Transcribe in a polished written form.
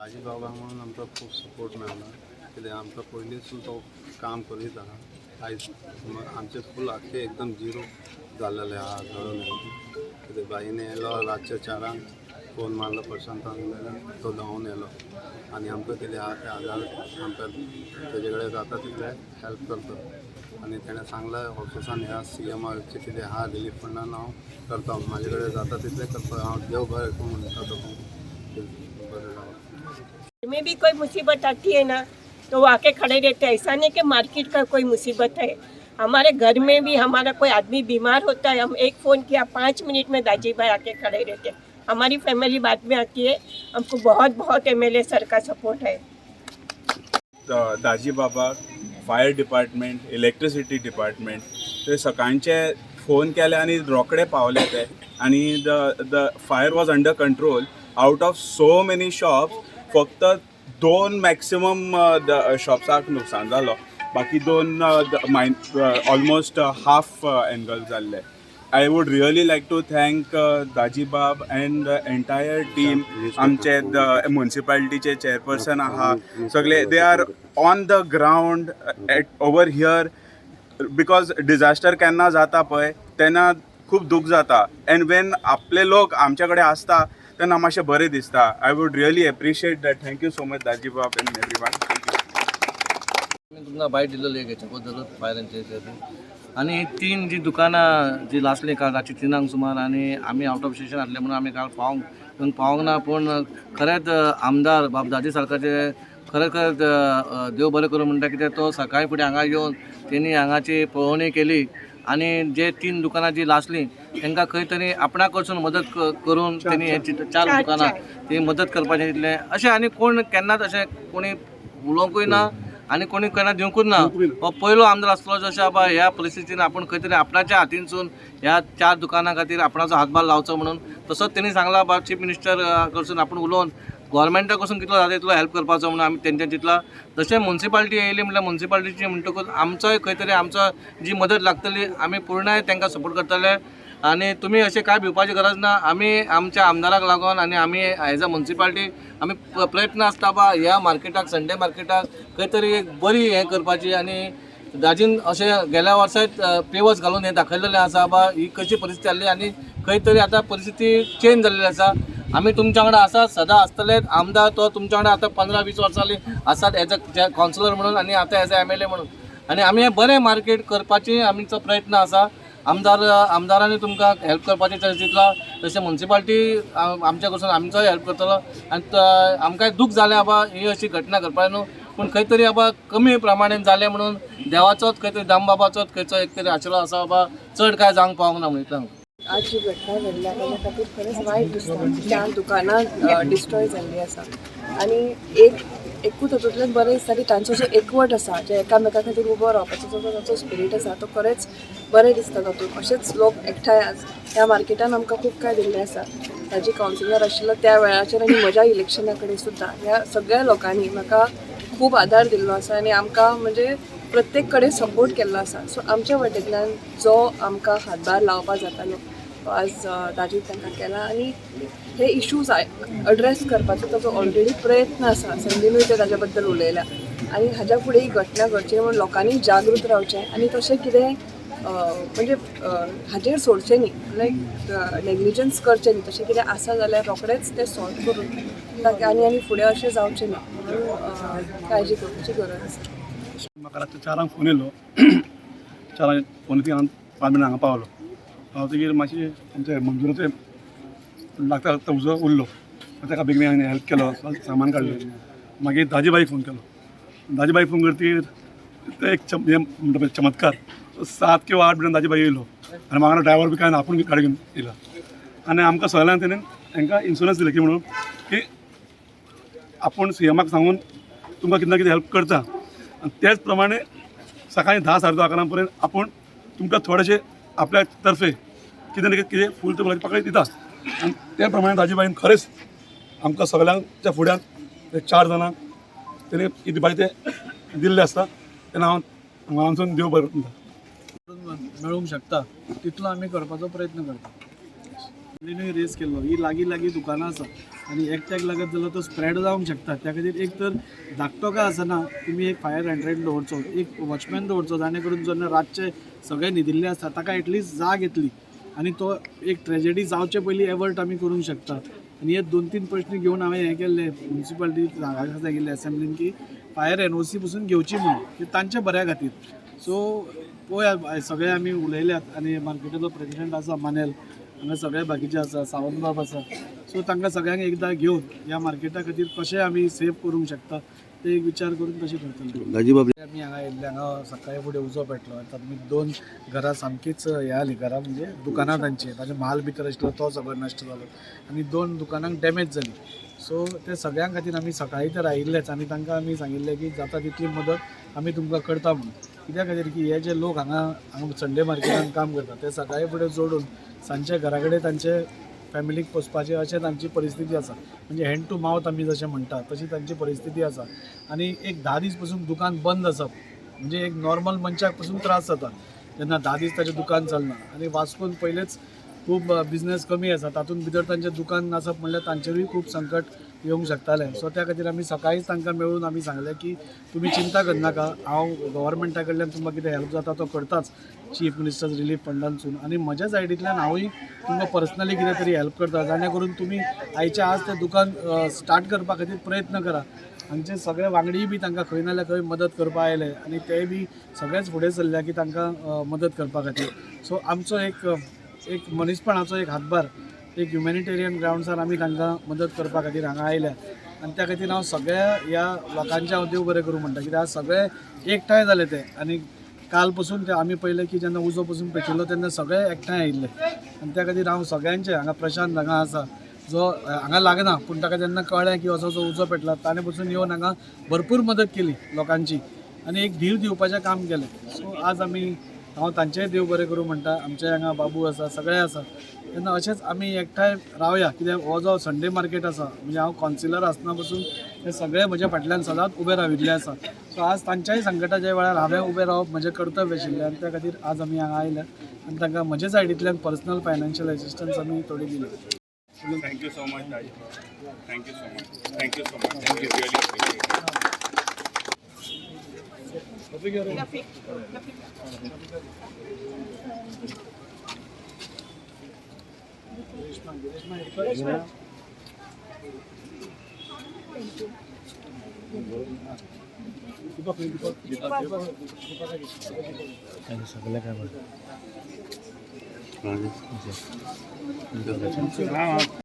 दाजी बाबा म्हणून आमचा खूप सपोर्ट मेळ्ळा कित्याक आमकां पयलींसून तो काम करीत आहा। आयज आमचे फूल आख्खे एकदम झिरो जाल्लेले आहा घडोवन कित्याक बाईने येयलो रातचे 4 फोन मारलो प्रशांतान जाल्यार तो धांवून येयलो आनी आमकां कितें आहा ते आजार आमकां तेजे कडेन जाता तितले हेल्प करता आनी तेणें सांगलां ऑफिसान ह्या CMचे कितें आहा रिलीफ फंडान हांव करता म्हाजे कडेन जाता तितलें करता हांव देव बरें करूं म्हणटा तो बरें जावं। में भी कोई मुसीबत आती है ना तो वो आके खड़े रहते हैं। ऐसा नहीं कि मार्केट का कोई मुसीबत है, हमारे घर में भी हमारा कोई आदमी बीमार होता है, हम एक फ़ोन किया 5 मिनट में दाजी भाई आके खड़े रहते हैं। हमारी फैमिली बाद में आती है, हमको बहुत बहुत MLA सर का सपोर्ट है। दाजी बाबा फायर डिपार्टमेंट इलेक्ट्रिसिटी डिपार्टमेंट ते सकाळचे फोन केले आणि रोकडे पावले ते आणि the fire was under control out of so many shops फक्त 2 मॅक्सिमम शॉप्साक नुकसान जालो बाकी 2 ऑलमोस्ट हाफ एंगल जाल्ले। I would really like to thank Daji Bab and the entire team. आमचे म्युनिसिपालिटीचे चेअरपर्सन आहा सगळे they are on the ground over here because disaster केन्ना जाता पळय तेन्ना खूप दुख जाता and when आपले लोक आमच्याकडे असता तेन्ना मातशें बरें दिसता। I would really appreciate that. Thank you so much Daji Bab and everyone. मी तुमकां बायट दिलेली हेच्या बद्दल फायरांचे आणि 3 जी दुकानां जी लासली काल रातची 3 सुमार आणि आम्ही आउट ऑफ स्टेशन आसले म्हणून आम्ही काल पावूंक ना पूण खरेंच आमदार बाबदाजी सरकारचे खरेंच देव बरें करूं म्हणटा कित्याक तो सकाळी फुडें हांगा येवन तेणी हांगाची पळोवणी केली आणि जे 3 दुकानां जी लासली तांकां खंय तरी आपणाक कडसून मदत करून तेणी हे 4 दुकानां ती मदत करपाचें दितलें अशें आनी कोण केन्नाच अशें कोणी उलोवंकूय ना आणि कोणी केन्ना दिवंकूच ना। हो पयलो आमदार आसलो जशें बाबा ह्या परिस्थितीन आपण खंय तरी आपणाच्या हातीनसून ह्या 4 दुकानां खातीर आपणाचो हातभार लावचो म्हणून तसोच तेणी सांगला बा चीफ मिनिस्टर कडसून आपण उलोवन गोवोरमेंटा कडसून कितलो जाता तितलो हेल्प करपाचो म्हणून आमी तेंच्या चितला। तशें म्युनिसिपालिटी येयली म्हणल्यार म्युनिसिपालिटीची म्हणटकूच आमचोय खंय तरी आमचो जी मदत लागतली आमी पूर्णय तांकां सपोर्ट करतले आणि तुम्ही असे काय भिवपाची गरज ना। आम्ही आमच्या आमदाराक लागून आणि आम्ही एज अ म्युनिसिपालिटी आम्ही प्रयत्न आसता बा ह्या मार्केटाक संडे मार्केटाक खंय तरी एक बरी हें करपाची आणि दाजीन अशें गेल्या वर्सात पेवर्स घालून हें दाखयलेलें आसा बा ही कशी परिस्थिती जाल्ली आणि खंय तरी आतां परिस्थिती चेंज जाल्ली आसा। आमी तुमच्या वांगडा आसात सदां आसतलेच। आमदार तो तुमच्या वांगडा आतां 15-20 वर्सांनी आसात एज अ कावन्सिलर म्हणून आणि आतां एज अ MLA म्हणून आणि आमी हें बरें मार्केट करपाची आमचो प्रयत्न आसा। आमदारांनी तुमकां हेल्प करपाचें चिंतलां तशें म्युनिसिपालिटी आमच्या कडसून आमचोय हेल्प करतलो आनी आमकांय दूख जालें बाबा ही अशी घटना घडपाक न्हू पूण खंय तरी बाबा कमी प्रमाणान जालें म्हणून देवाचोच खंय तरी दामबाबाचोच खंयचो एक तरी आशिल्लो आसा बाबा चड कांय जावंक पावंक ना म्हणटा। आज जी घटना घडल्या ताच्या खातीर खरेंच वायट दिसता। 4 दुकानां डिस्ट्रॉय जाल्ली आसा आनी एकूच हातूंतल्यान बरें दिसता की तांचो जो एकवट आसा जे एकामेका खातीर उबो रावपाचो जो ताचो स्पिरीट आसा तो खरेंच बरें दिसता। तातूंत अशेंच लोक एकठांय ह्या मार्केटान आमकां खूब काय दिल्लें आसा। ताजी कावन्सिलर आशिल्लो त्या वेळाचेर आनी म्हज्या इलेक्शना कडेन सुद्दां ह्या सगळ्या लोकांनी म्हाका खूब आदार दिल्लो आसा आनी आमकां म्हणजे प्रत्येक कडेन सपोर्ट केल्लो आसा। सो आमच्या वटेंतल्यान जो आमकां हातभार लावपाक जातालो तो आज दाजी तांकां केला आनी हे इश्यूज एड्रेस करपाचो ताचो ऑलरेडी प्रयत्न आसा। संदीनूय ते ताज्या बद्दल उलयल्या आनी हाज्या फुडें ही घटना घडची म्हणून लोकांनी जागृत रावचें आनी तशें कितें म्हणजे हाजेर सोडचें न्ही लायक नेग्लिजन्स करचें न्ही। तशें कितें आसा जाल्यार रोखडेंच तें सॉल्व करून आनी फुडें अशें जावचें न्ही काळजी करपाची गरज आसा। म्हाका रातचे 4 फोन येयलो 4 फोन ती 5 मिनटां हांगा पावलो पावतकीर मातशें आमचे मंजुराचें लागता उजो उरलो ताका बेगीन हांवें हेल्प केलो सामान काडलें। मागीर दाजीबाईक फोन केलो दाजीबाईक फोन करतकीर ते एक हे म्हणटा चमत्कार 7 किंवा 8 मिनटां दाजीबाई येयलो आनी म्हाका ड्रायव्हर बी काय ना आपूण गाडी घेवन येयला आनी आमकां सगळ्यांक तेणें तांकां इन्शुरन्स दिले की म्हणून की आपूण CMाक सांगून तुमकां कितें ना कितें हेल्प करता आनी तेच प्रमाणे सकाळीं 10-10:30 पर्यंत आपूण तुमकां थोडेशें आपल्या तर्फे कितें ना कितें फूल तुमकां पाकळी दिता आनी त्या प्रमाणे दाजीबाईन खरेंच आमकां सगळ्यांच्या फुड्यान ते 4 जाणांक तेणी कितें दिवपाचें तें दिल्लें आसता तेन्ना हांव हांगासून देव बरें करता मेळूंक शकता तितलो आमी करपाचो प्रयत्न करता। रेज केल्लो ही लागीं दुकानां आसा आनी एकट्याक लागत जाल्यार तो स्प्रेड जावंक शकता. त्या खातीर एक तर धाकटो काय आसना तुमी एक फायर हायड्रंट दवरचो, एक वॉचमॅन दवरचो, जाणे करून जेन्ना रातचे सगळे न्हिदिल्ले आसता ताका एटलीस्ट जाग येतली आनी तो एक ट्रेजेडी जावचे पयलीं एवर्ट आमी करूंक शकता. आनी हे 2-3 प्रश्न घेवन हांवें हें केल्लें म्युन्सिपालिटी सांगिल्लें असेंब्लीन की फायर NOC पसून घेवची म्हणून की तांच्या बऱ्या खातीर. सो पळोवया सगळे आमी उलयल्यात आनी मार्केटाचो प्रेसिडेंट आसा मानेल, हांगा सगळे बाकीचे आसा, सावंतबाब आसा. सो तांकां सगळ्यांक एकदां घेवन ह्या मार्केटा खातीर कशें आमी सेव करूंक शकता ते एक विचार करून तशें करतले. आमी हांगा येयल्ले, हांगा सकाळी फुडें उजो पेटलो. तातूंत 2 घरां सामकीच हे जालीं, घरां म्हणजे दुकानां तांचे माल भितर आशिल्लो तो सगळो नश्ट जालो आनी 2 दुकानांक डॅमेज जाली. सो ते सगळ्यां खातीर आमी सकाळी तर आयिल्लेच आनी तांकां आमी सांगिल्लें की जाता तितली मदत आमी तुमकां करता म्हणून. कित्या खातीर की हे जे लोक हांगा संडे मार्केटान काम करतात ते सकाळी फुडें जोडून सांजचे घरा कडेन तांचे फॅमिलीक पोसपाचें अशें तांची परिस्थिती आसा. म्हणजे हँड टू मावथ आमी जशें म्हणटा तशी तांची परिस्थिती आसा. आनी एक 10 दीस पसून दुकान बंद आसप म्हणजे एक नॉर्मल मनशाक पसून त्रास जाता जेन्ना 10 दीस ताचें दुकान चलना. आनी वास्कोन पयलेच खूब बिझनेस कमी आसा, तातूंत भितर तांचें दुकान नासप म्हणल्यार तांचेरूय खूब संकट येवंक शकतालें. सो त्या खातीर आमी सकाळीच तांकां मेळून आमी सांगलें की तुमी चिंता करनाका, हांव गव्हर्मेंटा कडल्यान तुमकां कितें हेल्प जाता तो करताच चीफ मिनिस्टर्स रिलीफ फंडांतसून. आनी म्हज्या सायडींतल्यान हांवूय तुमकां पर्सनली कितें तरी हेल्प करता, जाणे करून तुमी आयच्या आज तें दुकान स्टार्ट करपा खातीर प्रयत्न करा. हांगचे सगळे वांगडीय बी तांकां खंय ना जाल्यार खंय मदत करपा आयले आनी तेय बी सगळेच फुडें सरल्या की तांकां मदत करपा खातीर. सो आमचो एक मनीसपणाचो एक हातभार एक ह्युमॅनिटेरियन ग्रावंड्सार आमी तांकां मदत करपा खातीर हांगा आयल्या. आनी त्या खातीर हांव सगळ्या ह्या लोकांचें हांव देव बरें करूं म्हणटा, कित्याक सगळे एकठांय जाले ते. आनी काल पसून ते आमी पळयलें की जेन्ना उजो पसून पेटिल्लो तेन्ना सगळे एकठांय आयिल्ले. आनी त्या खातीर हांव सगळ्यांचे हांगा प्रशांत हांगा आसा जो हांगा लागना पूण ताका जेन्ना कळ्ळें की असो जो उजो पेटला ताणे पसून येवन हांगा भरपूर मदत केली लोकांची आनी एक धीर दिवपाचें काम केलें. सो आज हांव तांचेय देव बरें करूं म्हणटा. आमचे हांगा बाबू आसा, सगळे आसा. तेन्ना अशेंच आमी एकठांय रावया, कित्याक हो जो संडे मार्केट आसा म्हणजे हांव कावन्सिलर आसतना पसून ते सगळे म्हज्या फाटल्यान सदांच उबे राविल्ले आसा. सो आज तांच्याय संकटाच्या वेळार हांवें उबें रावप म्हजें कर्तव्य आशिल्लें आनी त्या खातीर आज आमी हांगा आयल्या आनी तांकां म्हजे सायडींतल्यान पर्सनल फायनान्शियल असिस्टन्स आमी थोडी दिली. Thank you so much, Raji. Thank you so much. Thank you so much. Thank you. Really appreciate सगळं काय